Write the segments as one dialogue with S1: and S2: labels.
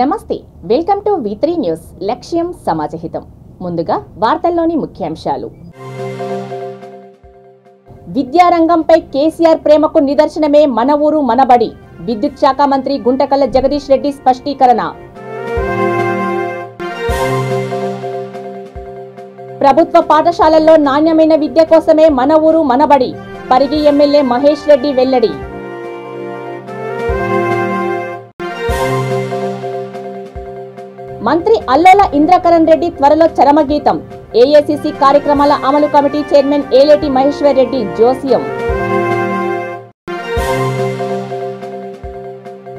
S1: నమస్తే, welcome to V3 news. లక్ష్యం సమాజహితం. ముందుగా వార్తల్లోని ముఖ్యాంశాలు. విద్యారంగంపై కేసీఆర్ ప్రేమకు నిదర్శనమే మన ఊరు మనబడి. విద్యుత్ శాఖ మంత్రి గుంటకల్ల జగదీష్ రెడ్డి స్పష్టీకరణ. ప్రభుత్వ పాఠశాలల్లో నాణ్యమైన విద్య కోసమే మన ఊరు మనబడి. పరిగి ఎమ్మెల్యే మహేష్ రెడ్డి వెల్లడి. మంత్రి అల్లోల ఇంద్రకరణ్ రెడ్డి త్వరలో చరమగీతం. ఏఐసిసి కార్యక్రమాల అమలు కమిటీ చైర్మన్ ఏలేటి మహేశ్వర్ రెడ్డి జోస్యం.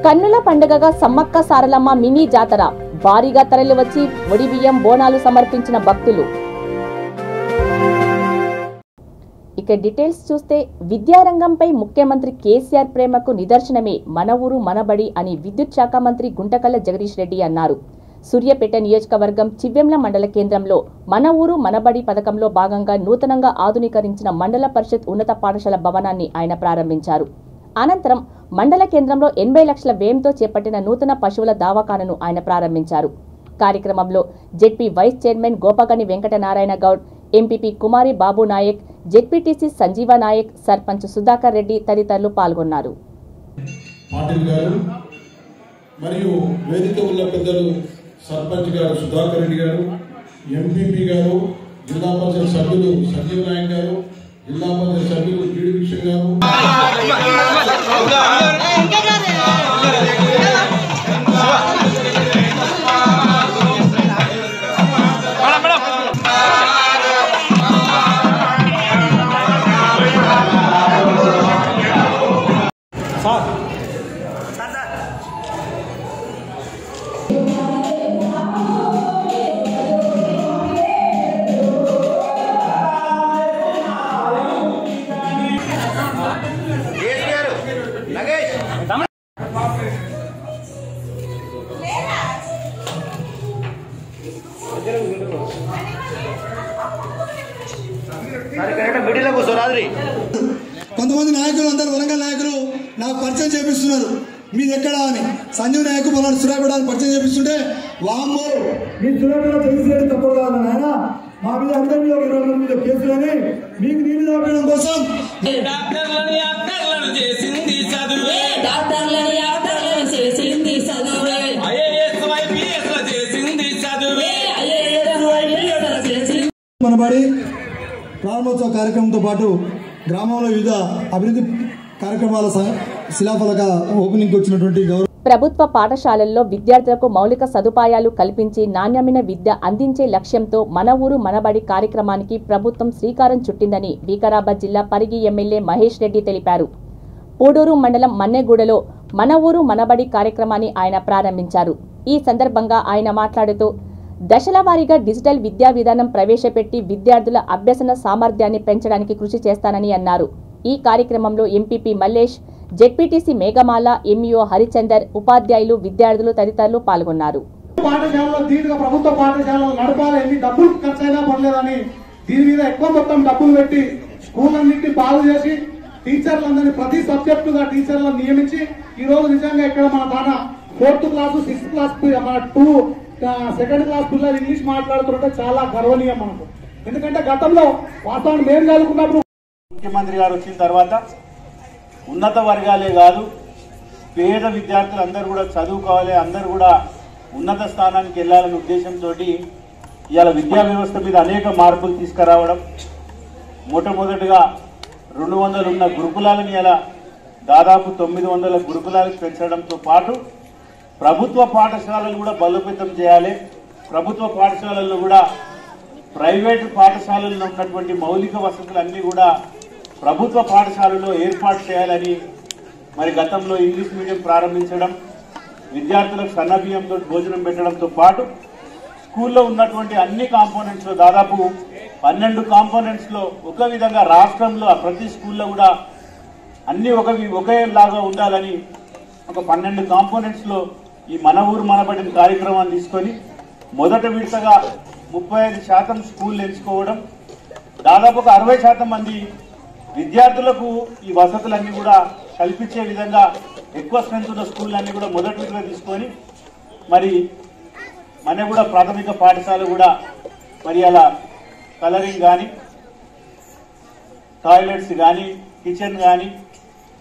S1: కన్నుల పండుగగా సమ్మక్క సారలమ్మ మినీ జాతర. భారీగా తరలివచ్చి ఒడిబియ్యం బోనాలు సమర్పించిన భక్తులు. ఇక డీటెయిల్స్ చూస్తే, విద్యారంగంపై ముఖ్యమంత్రి కేసీఆర్ ప్రేమకు నిదర్శనమే మన ఊరు మనబడి అని విద్యుత్ శాఖ మంత్రి గుంటకల్ల జగదీష్ రెడ్డి అన్నారు. సూర్యాపేట నియోజకవర్గం చివ్వెంల మండల కేంద్రంలో మన ఊరు మనబడి పథకంలో భాగంగా నూతనంగా ఆధునీకరించిన మండల పరిషత్ ఉన్నత పాఠశాల భవనాన్ని ఆయన ప్రారంభించారు. అనంతరం మండల కేంద్రంలో 80 లక్షల వ్యయంతో చేపట్టిన నూతన పశువుల దవాఖానను ఆయన ప్రారంభించారు. కార్యక్రమంలో ZP vice chairman Gopagani Venkatanarayana Goud, MPP Kumari Babu Nayak, ZPTC Sanjeeva Nayak, sarpanch Sudhakar Reddy తదితరులు పాల్గొన్నారు.
S2: సర్పంచ్ గారు సుధాకర్ రెడ్డి గారు, ఎంపీపీ గారు, జిల్లా పరిషత్ సభ్యులు సంజీవ్ నాయక్ గారు, జిల్లా పరిషత్ సభ్యులు జీడి విషయం గారు,
S3: కొంతమంది నాయకులు అందరూ వరంగల్ నాయకులు నాకు పరిచయం చేపిస్తున్నారు. మీది ఎక్కడ అని సంజీవ్ నాయక్ మన సూర్యాపేట పరిచయం చేపిస్తుంటే, వామ్మో మీ సూర్యాపేట తెలిసేది తప్పుడు కాదు ఆయన, మా మీద అందరి మీద 20 మీద కేసులని మీకు నీళ్ళు తాగడం కోసం మనబడి ప్రారంభోత్సవ కార్యక్రమంతో పాటు గ్రామంలో వివిధ అభివృద్ధి కార్యక్రమాల శిలాఫలక ఓపెనింగ్ వచ్చినటువంటి
S1: ప్రభుత్వ పాఠశాలల్లో విద్యార్థులకు మౌలిక సదుపాయాలు కల్పించి నాణ్యమైన విద్య అందించే లక్ష్యంతో మన ఊరు మనబడి కార్యక్రమానికి ప్రభుత్వం శ్రీకారం చుట్టిందని వికారాబాద్ జిల్లా పరిగి ఎమ్మెల్యే మహేష్ రెడ్డి తెలిపారు. పూడూరు మండలం మన్నెగూడలో మన ఊరు మనబడి కార్యక్రమాన్ని ఆయన ప్రారంభించారు. ఈ సందర్భంగా ఆయన మాట్లాడుతూ, దశల వారీగా డిజిటల్ విద్యా విధానం ప్రవేశపెట్టి విద్యార్థుల అభ్యసన సామర్థ్యాన్ని పెంచడానికి కృషి చేస్తానని అన్నారు. ఈ కార్యక్రమంలో MPP Mallesh, ZPTC Meghamala, MEO Harichander, ఉపాధ్యాయులు, విద్యార్థులు తదితరులు పాల్గొన్నారు.
S4: పాఠశాలలో దీనిగా ప్రభుత్వ పాఠశాలలు నడపాలి, ఎన్ని డబ్బులు ఖర్చైనా పర్లేదని దీని మీద ఎక్కువ మొత్తం డబ్బులు పెట్టి స్కూళ్ళన్నింటినీ బాగు చేసి టీచర్లందరినీ ప్రతి సబ్జెక్టుగా టీచర్లను నియమించి ఈ రోజు నిజంగా ఇక్కడ మన తాన 4th క్లాస్ 6th క్లాస్ మన 2nd క్లాస్ పిల్లలు ఇంగ్లీష్ మాట్లాడుతుంటే చాలా గర్వనీయం మనకు. ఎందుకంటే గతంలో వాస్తవాన్ని మేము చదువుకున్నప్పుడు
S5: ముఖ్యమంత్రి గారు వచ్చిన తర్వాత ఉన్నత వర్గాలే కాదు, పేద విద్యార్థులు అందరూ కూడా చదువుకోవాలి, అందరూ కూడా ఉన్నత స్థానానికి వెళ్ళాలనే ఉద్దేశంతో ఇవాళ విద్యా వ్యవస్థ మీద అనేక మార్పులు తీసుకురావడం, మొట్టమొదటిగా 200 ఉన్న గురుకులాలను ఇలా దాదాపు 900 గురుకులాలకు పెంచడంతో పాటు ప్రభుత్వ పాఠశాలలు కూడా బలోపేతం చేయాలి. ప్రభుత్వ పాఠశాలల్లో కూడా ప్రైవేటు పాఠశాలల్లో ఉన్నటువంటి మౌలిక వసతులన్నీ కూడా ప్రభుత్వ పాఠశాలలో ఏర్పాటు చేయాలని మరి గతంలో ఇంగ్లీష్ మీడియం ప్రారంభించడం, విద్యార్థులకు సన్నబియ్యంతో భోజనం పెట్టడంతో పాటు స్కూల్లో ఉన్నటువంటి అన్ని కాంపోనెంట్స్లో దాదాపు 12 కాంపోనెంట్స్లో ఒక విధంగా రాష్ట్రంలో ప్రతి స్కూల్లో కూడా అన్ని ఒకేలాగా ఉండాలని ఒక 12 కాంపోనెంట్స్లో ఈ మన ఊరు మనబడిన కార్యక్రమాన్ని తీసుకొని మొదట విడతగా 35% స్కూళ్ళు ఎంచుకోవడం, దాదాపు 60% మంది విద్యార్థులకు ఈ వసతులన్నీ కూడా కల్పించే విధంగా ఎక్కువ స్ట్రెంత్ ఉన్న స్కూళ్ళన్నీ కూడా మొదటి విడతగా తీసుకొని మరి మన కూడా ప్రాథమిక పాఠశాల కూడా మరి అలా కలరింగ్ కానీ, టాయిలెట్స్ కానీ, కిచెన్ కానీ,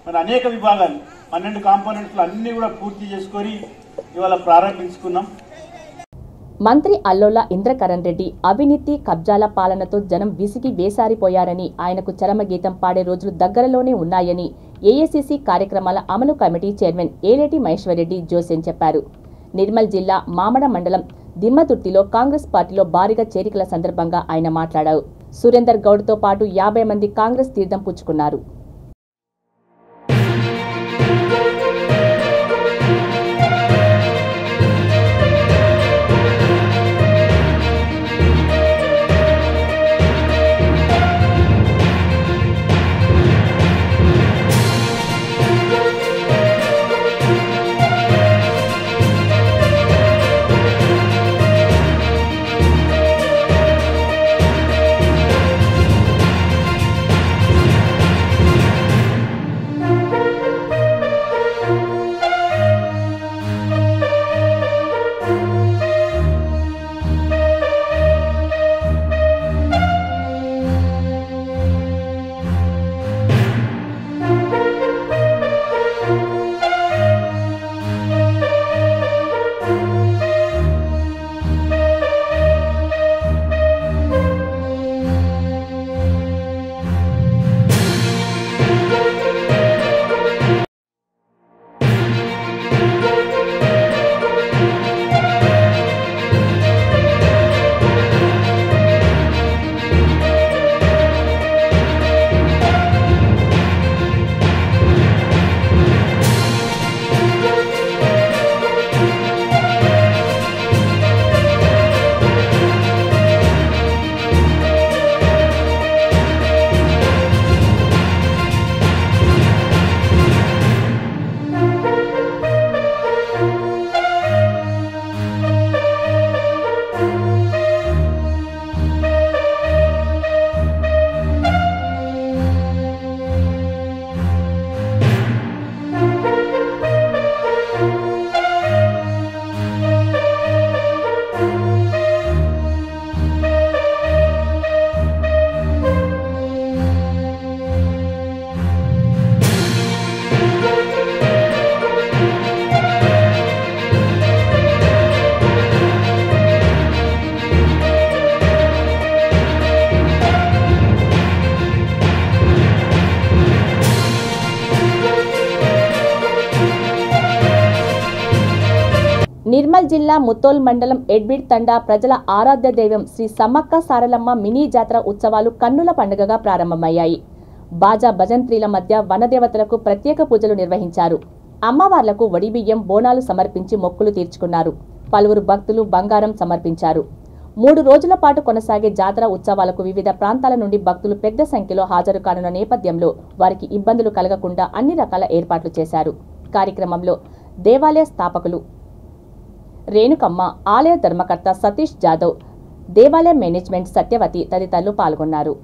S5: మరి అనేక విభాగాలు 12 కాంపోనెంట్స్లు అన్నీ కూడా పూర్తి చేసుకొని ఇవాళ ప్రారంభించుకున్నాం.
S1: మంత్రి అల్లోల ఇంద్రకరణ్ రెడ్డి అవినీతి కబ్జాల పాలనతో జనం విసిగి వేసారిపోయారని, ఆయనకు చరమగీతం పాడే రోజులు దగ్గరలోనే ఉన్నాయని ఏఐసిసి కార్యక్రమాల అమలు కమిటీ చైర్మన్ ఏలేటి మహేశ్వర్రెడ్డి జోసెన్ చెప్పారు. నిర్మల్ జిల్లా మామడ మండలం దిమ్మతుర్తిలో కాంగ్రెస్ పార్టీలో భారీగా చేరికల సందర్భంగా ఆయన మాట్లాడారు. సురేందర్ గౌడ్తో పాటు 50 మంది కాంగ్రెస్ తీర్థం పుచ్చుకున్నారు. నిర్మల్ జిల్లా ముత్తోల్ మండలం ఎడ్బిడ్ తండా ప్రజల ఆరాధ్య దైవం శ్రీ సమ్మక్క సారలమ్మ మినీ జాతర ఉత్సవాలు కన్నుల పండుగగా ప్రారంభమయ్యాయి. బాజా భజంత్రీల మధ్య వనదేవతలకు ప్రత్యేక పూజలు నిర్వహించారు. అమ్మవార్లకు వడిబియ్యం బోనాలు సమర్పించి మొక్కులు తీర్చుకున్నారు. పలువురు భక్తులు బంగారం సమర్పించారు. 3 రోజుల పాటు కొనసాగే జాతర ఉత్సవాలకు వివిధ ప్రాంతాల నుండి భక్తులు పెద్ద సంఖ్యలో హాజరు కానున్న నేపథ్యంలో వారికి ఇబ్బందులు కలగకుండా అన్ని రకాల ఏర్పాట్లు చేశారు. కార్యక్రమంలో దేవాలయ స్థాపకులు రేణుకమ్మ, ఆలయ ధర్మకర్త సతీష్ జాదవ్, దేవాలయ మేనేజ్మెంట్ సత్యవతి తదితరులు పాల్గొన్నారు.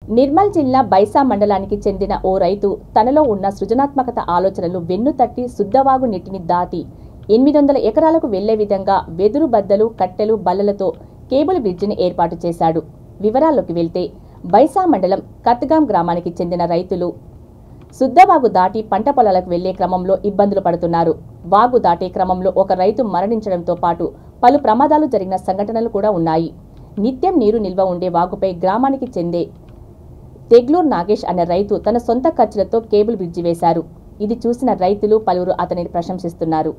S1: నిర్మల్ జిల్లా బైసా మండలానికి చెందిన ఓ రైతు తనలో ఉన్న సృజనాత్మకత ఆలోచనలు వెన్నుతట్టి శుద్ధవాగు నీటిని దాటి 800 ఎకరాలకు వెళ్లే విధంగా వెదురు బద్దలు కట్టెలు బల్లలతో కేబుల్ బ్రిడ్జిని ఏర్పాటు చేశాడు. వివరాల్లోకి వెళ్తే బైసా మండలం కత్గాం గ్రామానికి చెందిన రైతులు శుద్ధవాగు దాటి పంట పొలాలకు వెళ్లే క్రమంలో ఇబ్బందులు పడుతున్నారు. వాగు దాటే క్రమంలో ఒక రైతు మరణించడంతో పాటు పలు ప్రమాదాలు జరిగిన సంఘటనలు కూడా ఉన్నాయి. నిత్యం నీరు నిల్వ ఉండే వాగుపై గ్రామానికి చెందే తెగ్లూర్ నాగేష్ అనే రైతు తన సొంత ఖర్చులతో కేబుల్ బ్రిడ్జి వేశారు. ఇది చూసిన రైతులు పలువురు అతనిని ప్రశంసిస్తున్నారు.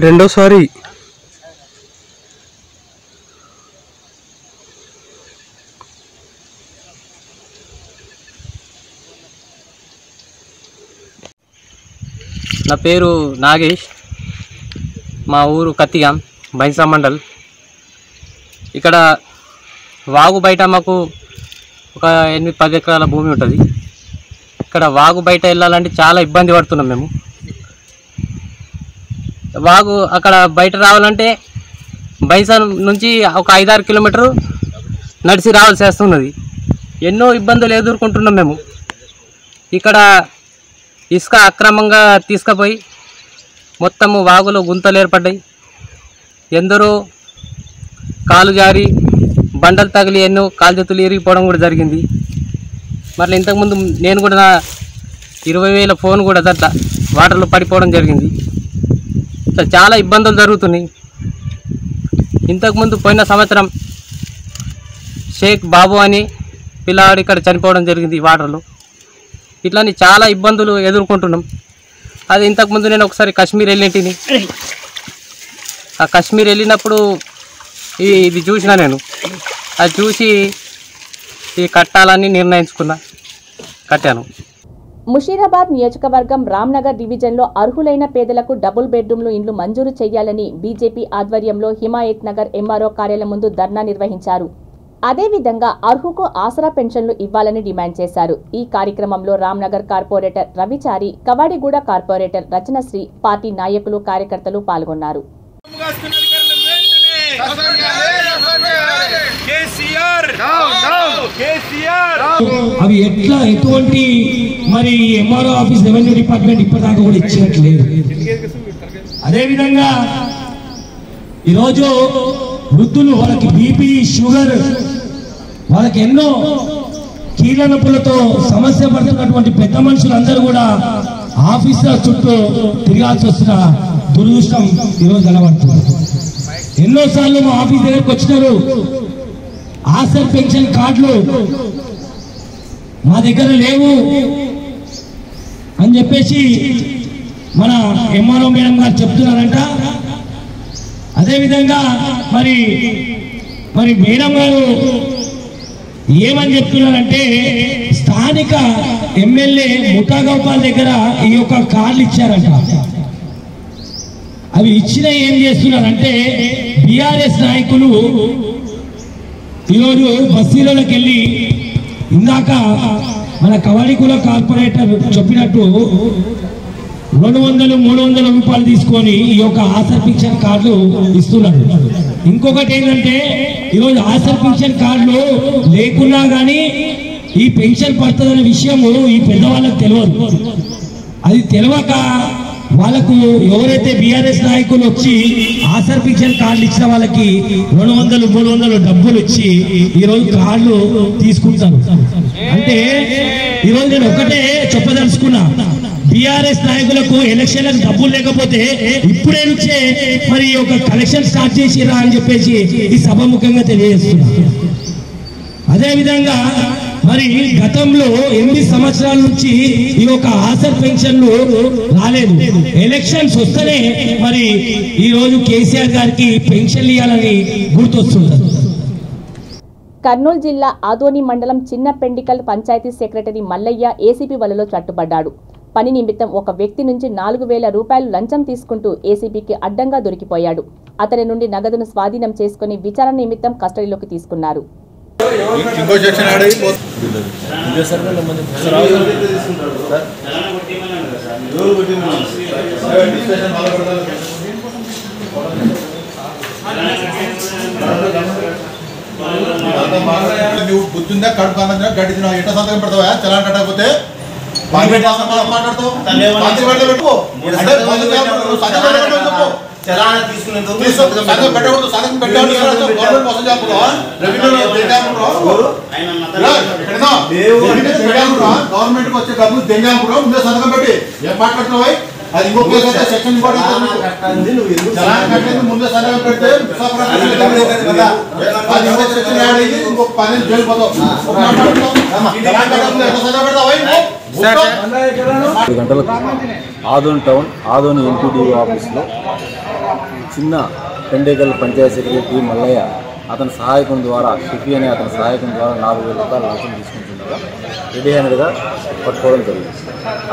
S6: రెండోసారి నా పేరు నాగేష్, మా ఊరు కత్తిగాం, బైసా మండల్. ఇక్కడ వాగు బయట మాకు ఒక 8-10 ఎకరాల భూమి ఉంటుంది. ఇక్కడ వాగు బయట వెళ్ళాలంటే చాలా ఇబ్బంది పడుతున్నాం మేము. వాగు అక్కడ బయట రావాలంటే బైసా నుంచి ఒక 5-6 కిలోమీటరు నడిచి రావాల్సి వస్తున్నది. ఎన్నో ఇబ్బందులు ఎదుర్కొంటున్నాం మేము. ఇక్కడ ఇసుక అక్రమంగా తీసుకుపోయి మొత్తము వాగులో గుంతలు ఏర్పడ్డాయి. ఎందరో కాలు జారి బండలు తగిలి ఎన్నో కాలు చేతులు ఇరిగిపోవడం కూడా జరిగింది. మరి ఇంతకుముందు నేను కూడా నా 20,000 ఫోన్ కూడా అట్లా వాటర్లో పడిపోవడం జరిగింది. ఇట్లా చాలా ఇబ్బందులు జరుగుతున్నాయి. ఇంతకుముందు పోయిన సంవత్సరం షేక్ బాబు అని పిల్లవాడు ఇక్కడ చనిపోవడం జరిగింది వాటర్లో. ఇట్లాని చాలా ఇబ్బందులు ఎదుర్కొంటున్నాం. అది ఇంతకుముందు నేను ఒకసారి కాశ్మీర్ వెళ్ళింటిని. ఆ కాశ్మీర్ వెళ్ళినప్పుడు ఇది చూసిన నేను. అది చూసి ఇది కట్టాలని నిర్ణయించుకున్నా, కట్టాను.
S1: ముషీరాబాద్ నియోజకవర్గం రామ్నగర్ డివిజన్లో అర్హులైన పేదలకు డబుల్ బెడ్రూమ్లు ఇండ్లు మంజూరు చేయాలని బీజేపీ ఆధ్వర్యంలో హిమాయత్ నగర్ ఎంఆర్ఓ కార్యాలయం ముందు ధర్నా నిర్వహించారు. అదేవిధంగా అర్హుకు ఆసరా పెన్షన్లు ఇవ్వాలని డిమాండ్ చేశారు. ఈ కార్యక్రమంలో Ramnagar corporator Ravichari, Kavadiguda corporator Rachanasri, party నాయకులు, కార్యకర్తలు పాల్గొన్నారు.
S7: అవి ఎటువంటి మరి ఎంఆర్ఓ ఆఫీస్, రెవెన్యూ డిపార్ట్మెంట్ ఇప్పటిదాకా కూడా ఇచ్చినట్లేదు. అదేవిధంగా ఈరోజు వృద్ధులు, వాళ్ళకి బీపీ, షుగర్, వాళ్ళకి ఎన్నో కీళ్ళ నొప్పులతో సమస్య పడుతున్నటువంటి పెద్ద మనుషులందరూ కూడా ఆఫీసర్ చుట్టూ తిరగాల్సి వస్తున్న దురదృష్టం ఈరోజు కనబడుతుంది. ఎన్నోసార్లు మా ఆఫీస్ దగ్గరకు వచ్చినారు. ఆసర్ పెన్షన్ కార్డులు మా దగ్గర లేవు అని చెప్పేసి మన ఎంఆర్ఓ మేడం గారు చెప్తున్నారంట. అదేవిధంగా మరి మేడం గారు ఏమని చెప్తున్నారంటే, స్థానిక ఎమ్మెల్యే ముఠాగోపాల్ దగ్గర ఈ యొక్క కార్డులు ఇచ్చారంట. అవి ఇచ్చిన ఏం చేస్తున్నారంటే, బీఆర్ఎస్ నాయకులు ఈరోజు బస్తీలకు వెళ్ళి, ఇందాక మన కవాడిగూడ కార్పొరేటర్ చెప్పినట్టు 200-300 రూపాయలు తీసుకొని ఈ యొక్క ఆసర్ పింఛన్ కార్డులు ఇస్తున్నారు. ఇంకొకటి ఏంటంటే, ఈరోజు ఆసర్ పింఛన్ కార్డులు లేకున్నా కానీ ఈ పెన్షన్ పడుతుందనే విషయము ఈ పెద్దవాళ్ళకి తెలియదు. అది తెలియక వాళ్ళకు ఎవరైతే బీఆర్ఎస్ నాయకులు వచ్చి ఆసర్ పింఛన్ కార్డులు ఇచ్చిన వాళ్ళకి 200-300 డబ్బులు ఇచ్చి ఈరోజు కార్డులు తీసుకుంటారు. అంటే ఈరోజు నేను ఒకటే చెప్పదలుచుకున్నా, బీఆర్ఎస్ నాయకులకు ఎలక్షన్లకు డబ్బులు లేకపోతే ఇప్పుడే నుంచే మరి ఒక కలెక్షన్ స్టార్ట్ చేసిరా అని చెప్పేసి ఈ సభాముఖంగా తెలియజేస్తున్నా. అదేవిధంగా మరి గతంలో 8 సంవత్సరాల నుంచి ఈ యొక్క ఆసర్ పెన్షన్లు రాలేదు. ఎలక్షన్స్ వస్తేనే మరి ఈ రోజు కేసీఆర్ గారికి పెన్షన్లు ఇవ్వాలని గుర్తొస్తుంది.
S1: కర్నూలు జిల్లా ఆదోని మండలం చిన్న పెండికల్ పంచాయతీ సెక్రటరీ మల్లయ్య ఏసీపీ వలలో చట్టుబడ్డాడు. పని నిమిత్తం ఒక వ్యక్తి నుంచి 4,000 రూపాయలు లంచం తీసుకుంటూ ఏసీబీకి అడ్డంగా దొరికిపోయాడు. అతని నుండి నగదును స్వాధీనం చేసుకుని విచారణ నిమిత్తం కస్టడీలోకి తీసుకున్నారు.
S2: నువ్వు బుద్ధిందా కడుపు అన్న గడ్డి తిన్నావు ఎట్లా సంతకం పెడతావా చలాన్ కట్టకపోతే మాట్లాడతావు గవర్నమెంట్ కి వచ్చే డబ్బులు దెంగానుకున్నావు ముందే సంతకం పెట్టి ఏం మాట్లాడుతున్నావు అది ఇంకో సెక్షన్ ముందే సంతకం పెడితే ఇంకొక 10 జైలు పోతావు.
S8: 7 గంటలకు ఆదోని టౌన్ ఆదోని ఎంపీడీఓ ఆఫీస్లో చిన్న పెండేకల్ పంచాయతీ సెక్రటరీ మల్లయ్య అతని సహాయకుని ద్వారా షిఫీ అనే అతని సహాయకుని ద్వారా 4,000 రూపాయలు లంచం తీసుకుంటుండగా రెడీ హ్యాండ్గా పట్టుకోవడం జరిగింది.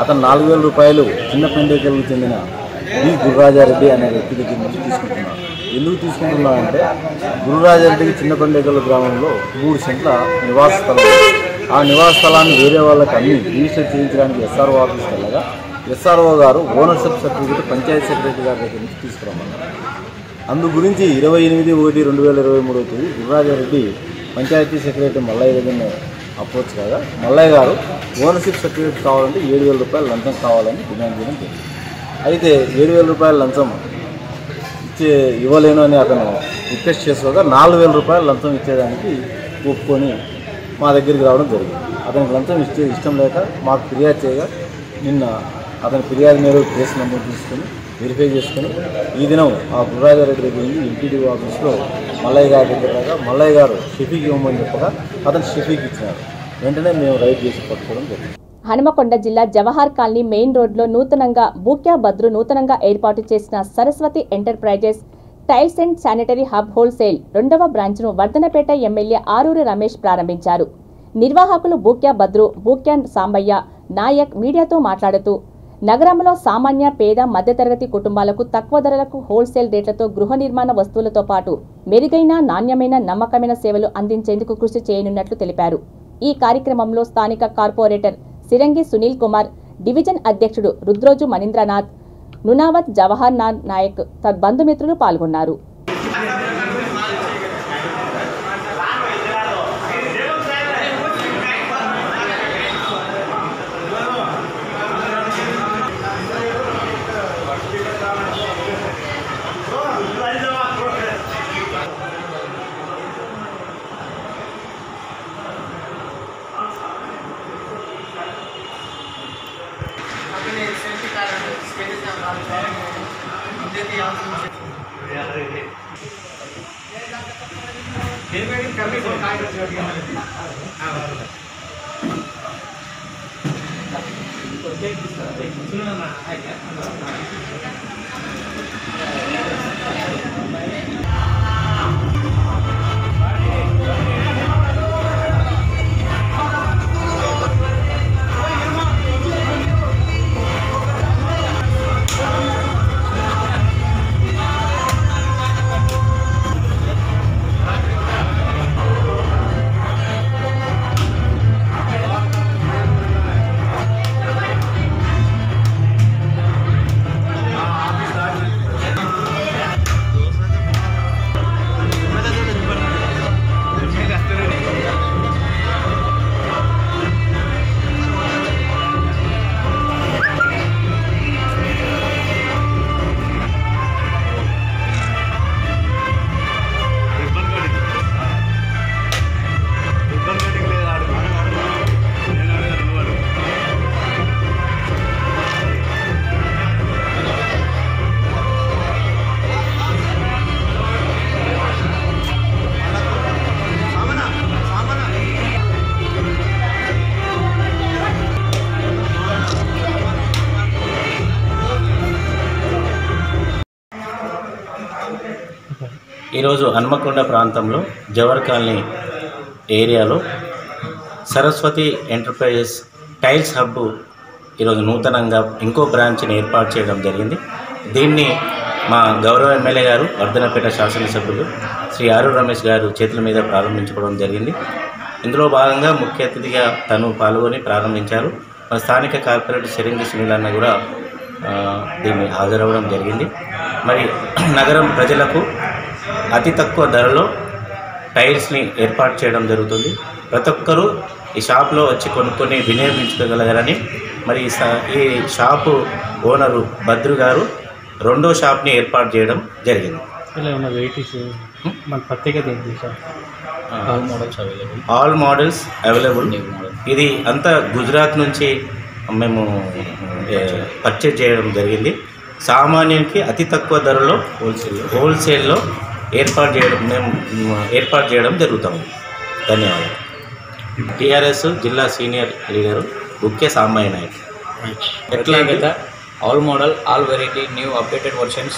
S8: అతను 4,000 రూపాయలు చిన్న పెండేకల్కు చెందిన బి గురురాజారెడ్డి అనే వ్యక్తి దగ్గర నుంచి తీసుకుంటున్నాడు. ఎందుకు తీసుకుంటున్నాడంటే గురురాజారెడ్డికి చిన్న పెండేకల్ గ్రామంలో 3 సెంట్ల నివాస స్థలం. ఆ నివాస స్థలాన్ని వేరే వాళ్ళకి అన్ని రిజిస్టర్ చేయించడానికి ఎస్ఆర్ఓ ఆఫీస్కి వెళ్ళగా ఎస్ఆర్ఓ గారు ఓనర్షిప్ సర్టిఫికేట్ పంచాయతీ సెక్రటరీ గారి దగ్గర నుంచి తీసుకురమ్మన్నారు. అందు గురించి 28/1/2023 తేదీ గురురాజారెడ్డి పంచాయతీ సెక్రటరీ మల్లయ్య దగ్గర అప్రోచ్ కాగా మల్లయ్య గారు ఓనర్షిప్ సర్టిఫికేట్ కావాలంటే 7,000 రూపాయలు లంచం కావాలని డిమాండ్ చేయడం జరిగింది. అయితే 7,000 రూపాయల లంచం ఇవ్వలేను అని అతను రిక్వెస్ట్ చేసుకోగా 4,000 రూపాయలు లంచం ఇచ్చేదానికి ఒప్పుకొని మా దగ్గరికి రావడం జరిగింది. అతనికి లంచం ఇష్టం లేక మాకు ఫిర్యాదు చేయగా నిన్న అతని ఫిర్యాదు మేరకు కేసు నంబర్ తీసుకొని వెరిఫై చేసుకుని ఈ దినం ఆ గురురాజారెడ్డి దగ్గర ఎంపీడీఓ ఆఫీస్లో మల్లయ్య గారి దగ్గర రాగా మల్లయ్య గారు షిఫీకి ఇవ్వమని చెప్పగా అతను షిఫీకి ఇచ్చినారు. వెంటనే మేము రైడ్ చేసి పట్టుకోవడం జరిగింది.
S1: హనుమకొండ జిల్లా జవహర్ కాలనీ మెయిన్ రోడ్లో నూతనంగా ఏర్పాటు చేసిన Saraswati enterprises tiles and sanitary hub wholesale 2వ బ్రాంచ్ను వర్ధనపేట ఎమ్మెల్యే ఆరూరి రమేష్ ప్రారంభించారు. నిర్వాహకులు బూక్యా సాంబయ్య నాయక్ మీడియాతో మాట్లాడుతూ నగరంలో సామాన్య పేద మధ్యతరగతి కుటుంబాలకు తక్కువ ధరలకు హోల్సేల్ రేట్లతో గృహ నిర్మాణ వస్తువులతో పాటు మెరుగైన నాణ్యమైన నమ్మకమైన సేవలు అందించేందుకు కృషి చేయనున్నట్లు తెలిపారు. ఈ కార్యక్రమంలో స్థానిక కార్పొరేటర్ సిరంగి సునీల్ కుమార్, డివిజన్ అధ్యక్షుడు రుద్రోజు మణీంద్రనాథ్, నునావత్ జవహర్ నాయక్ బంధుమిత్రులు పాల్గొన్నారు.
S9: ఈరోజు హన్మకొండ ప్రాంతంలో జవహర్ కాలనీ ఏరియాలో సరస్వతి ఎంటర్ప్రైజెస్ టైల్స్ హబ్ ఈరోజు నూతనంగా ఇంకో బ్రాంచ్ని ఏర్పాటు చేయడం జరిగింది. దీన్ని మా గౌరవ ఎమ్మెల్యే గారు వర్ధనపేట శాసనసభ్యులు శ్రీ ఆరు రమేష్ గారు చేతుల మీద ప్రారంభించుకోవడం జరిగింది. ఇందులో భాగంగా ముఖ్య అతిథిగా తను పాల్గొని ప్రారంభించారు. మన స్థానిక కార్పొరేటర్ శరింగి సునీల్ అన్న కూడా దీన్ని హాజరవ్వడం జరిగింది. మరి నగరం ప్రజలకు అతి తక్కువ ధరలో టైల్స్ని ఏర్పాటు చేయడం జరుగుతుంది. ప్రతి ఒక్కరూ ఈ షాప్లో వచ్చి కొనుక్కొని వినియోగించుకోగలగాలని మరి ఈ షాపు ఓనరు భద్రు గారు రెండో షాప్ని ఏర్పాటు చేయడం జరిగింది. All models available. ఇది అంతా గుజరాత్ నుంచి మేము పర్చేజ్ చేయడం జరిగింది. సామాన్యునికి అతి తక్కువ ధరలో హోల్సేల్లో ఏర్పాటు చేయడం జరుగుతాము. ధన్యవాదాలు. టీఆర్ఎస్ జిల్లా సీనియర్ లీడరు ముఖ్య సాంబయ్య నాయక్.
S10: ఎట్లా all model, all variety, new updated versions,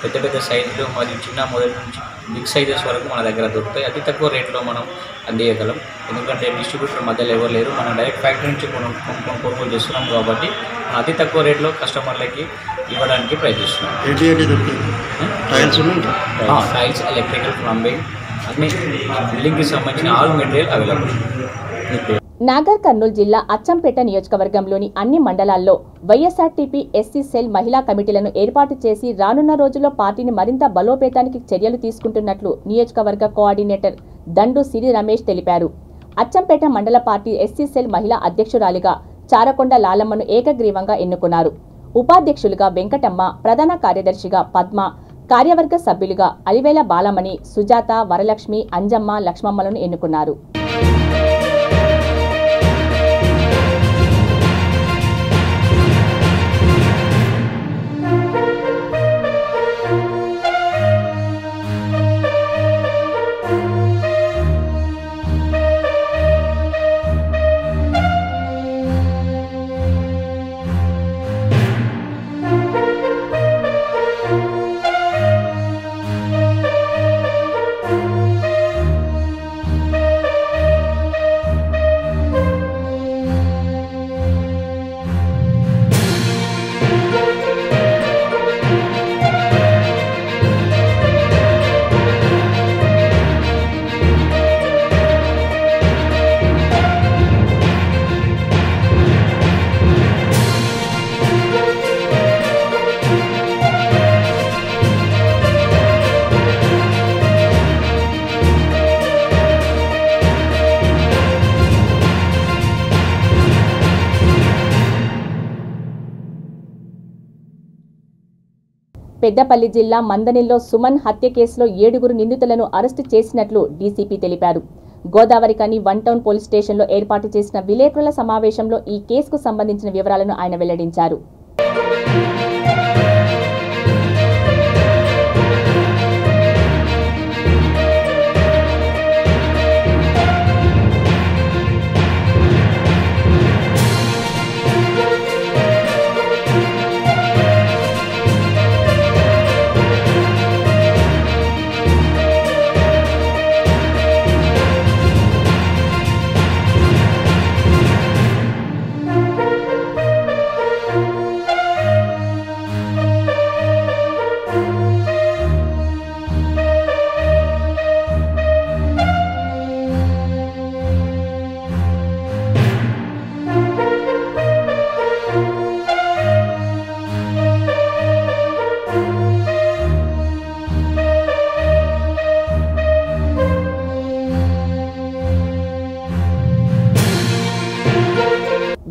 S10: పెద్ద పెద్ద సైజులు మరియు చిన్న మొదటి నుంచి బిగ్ సైజెస్ వరకు మన దగ్గర దొరుకుతాయి. అతి తక్కువ రేట్లో మనం అందియగలం. ఎందుకంటే డిస్ట్రిబ్యూటర్ మధ్యలో ఎవరు లేరు. మనం డైరెక్ట్ ఫ్యాక్టరీ నుంచి కొనుగోలు చేస్తున్నాం కాబట్టి మనం అతి తక్కువ రేట్లో కస్టమర్లకి ఇవ్వడానికి ప్రయత్నిస్తున్నాం. టైల్స్, ఎలక్ట్రికల్, ప్లంబింగ్ అన్ని బిల్డింగ్కి సంబంధించిన all material available.
S1: Nagar Kurnool జిల్లా అచ్చంపేట నియోజకవర్గంలోని అన్ని మండలాల్లో వైఎస్ఆర్టీపీ ఎస్సీ సెల్ మహిళా కమిటీలను ఏర్పాటు చేసి రానున్న రోజుల్లో పార్టీని మరింత బలోపేతానికి చర్యలు తీసుకుంటున్నట్లు నియోజకవర్గ కోఆర్డినేటర్ దండు సిరి రమేష్ తెలిపారు. అచ్చంపేట మండల పార్టీ ఎస్సీ సెల్ మహిళా అధ్యక్షురాలిగా చారకొండ లాలమ్మను ఏకగ్రీవంగా ఎన్నుకున్నారు. ఉపాధ్యక్షులుగా వెంకటమ్మ, ప్రధాన కార్యదర్శిగా పద్మ, కార్యవర్గ సభ్యులుగా అలివేల బాలమణి, సుజాత, వరలక్ష్మి, అంజమ్మ, లక్ష్మమ్మలను ఎన్నుకున్నారు. పెద్దపల్లి జిల్లా మందనిలో సుమన్ హత్య కేసులో 7 నిందితులను అరెస్టు చేసినట్లు డీసీపీ తెలిపారు. గోదావరికని 1 టౌన్ పోలీస్ స్టేషన్లో ఏర్పాటు చేసిన విలేకరుల సమావేశంలో ఈ కేసుకు సంబంధించిన వివరాలను ఆయన వెల్లడించారు.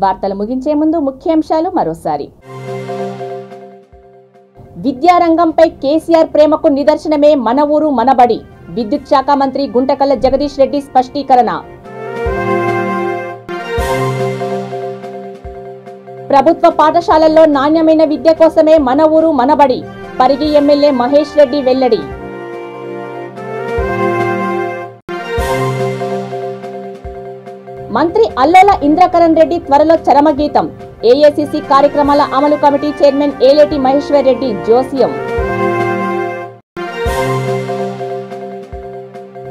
S1: వార్తలు ముగించే ముందు ముఖ్యాంశాలు మరోసారి. విద్యారంగంపై కేసీఆర్ ప్రేమకు నిదర్శనమే మన ఊరు మనబడి. విద్యుత్ శాఖ మంత్రి గుంటకల్ల జగదీష్ రెడ్డి స్పష్టీకరణ. ప్రభుత్వ పాఠశాలల్లో నాణ్యమైన విద్య కోసమే మన ఊరు మనబడి. పరిగి ఎమ్మెల్యే మహేష్ రెడ్డి వెల్లడి. మంత్రి అల్లోల ఇంద్రకరణ్ రెడ్డి త్వరలో చరమగీతం. ఏఐసిసి కార్యక్రమాల అమలు కమిటీ చైర్మన్ ఏలేటి మహేశ్వర్ రెడ్డి జోస్యం.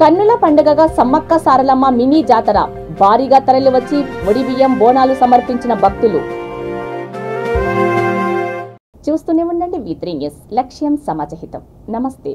S1: కన్నుల పండుగగా సమ్మక్క సారలమ్మ మినీ జాతర. భారీగా తరలివచ్చి ఒడిబియ్యం బోనాలు సమర్పించిన భక్తులు. చూస్తూనే ఉండండి V3 న్యూస్. లక్ష్యం సమాజహితం. నమస్తే.